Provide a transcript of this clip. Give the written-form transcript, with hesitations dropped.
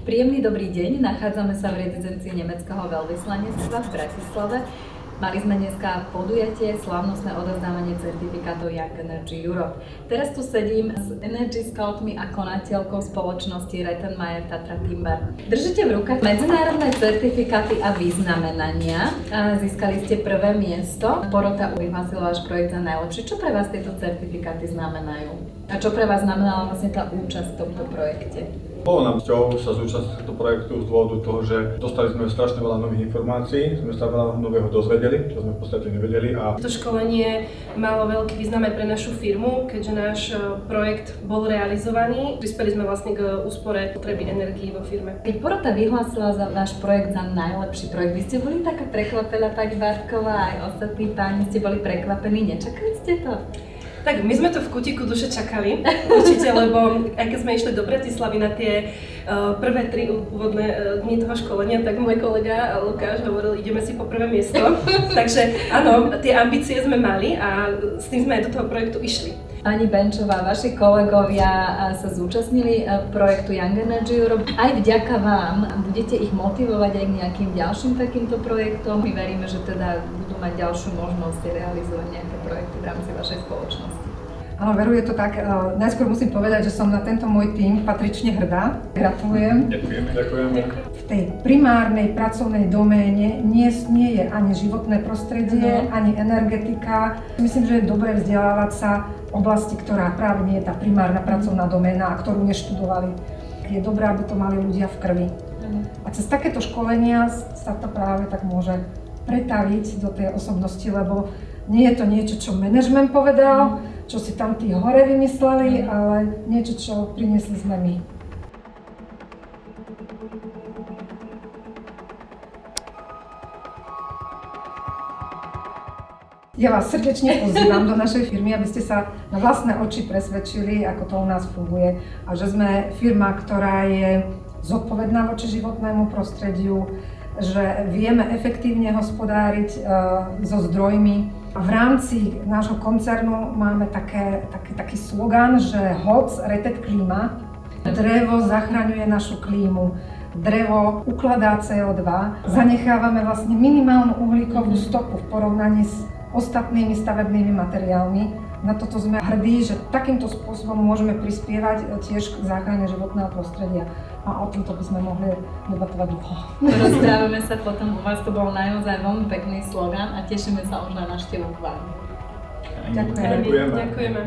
Príjemný dobrý deň, nachádzame sa v rezidencii nemeckého veľvyslanectva v Bratislave. Mali sme dneska podujatie, slávnostné odovzdávanie certifikátov Young Energy Europe. Teraz tu sedím s Energy Scoutmi a konateľkou spoločnosti Rettenmeier Tatra Timber. Držíte v rukách medzinárodné certifikáty a vyznamenania. Získali ste prvé miesto. Porota vyhlásila váš projekt za najlepší. Čo pre vás tieto certifikáty znamenajú? A čo pre vás znamenala vlastne tá účasť v tomto projekte? Bolo nám cťou sa zúčastniť tohto projektu z dôvodu toho, že dostali sme strašne veľa nových informácií, sme sa veľa nového dozvedeli, čo sme v podstate nevedeli. To školenie malo veľký význam aj pre našu firmu, keďže náš projekt bol realizovaný. Prispeli sme vlastne k úspore potreby energií vo firme. Keď porota vyhlásila za váš projekt za najlepší projekt, vy ste boli taká prekvapená, pani Bartková, aj ostatní páni ste boli prekvapení, nečakali ste to? Tak my sme to v kútiku duše čakali, určite, lebo aj keď sme išli do Bratislavy na tie prvé 3 úvodné dni toho školenia, tak môj kolega Lukáš hovoril, ideme si po prvé miesto. Takže áno, tie ambície sme mali a s tým sme aj do toho projektu išli. Pani Benčová, vaši kolegovia sa zúčastnili projektu Young Energy Europe. Aj vďaka vám budete ich motivovať aj k nejakým ďalším takýmto projektom. My veríme, že teda budú mať ďalšiu možnosť realizovať nejaké projekty v rámci vašej spoločnosti. Áno, Veru, je to tak. Najskôr musím povedať, že som na tento môj tím patrične hrdá. Gratulujem. Ďakujeme. V tej primárnej pracovnej doméne nie je ani životné prostredie, ani energetika. Myslím, že je dobré vzdelávať sa v oblasti, ktorá práve nie je tá primárna pracovná doména a ktorú neštudovali. Je dobré, aby to mali ľudia v krvi. A cez takéto školenia sa to práve tak môže pretaviť do tej osobnosti, lebo nie je to niečo, čo manažment povedal, čo si tam tí hore vymysleli, ale niečo, čo priniesli sme my. Ja vás srdečne pozývam do našej firmy, aby ste sa na vlastné oči presvedčili, ako to u nás funguje a že sme firma, ktorá je zodpovedná voči životnému prostrediu, že vieme efektívne hospodáriť so zdrojmi. V rámci nášho koncernu máme taký slogan, že HOC Rettet Klima. Drevo zachraňuje našu klímu, drevo ukladá CO2, zanechávame vlastne minimálnu uhlíkovú stopu v porovnaní s ostatnými stavebnými materiálmi. Na toto sme hrdí, že takýmto spôsobom môžeme prispievať tiež k záchrane životného prostredia. A o tomto by sme mohli debatovať dlho. Rozprávame sa potom, u vás to bol naozaj veľmi pekný slogan a tešíme sa už na návštevu k vám. Ďakujem. Ďakujeme.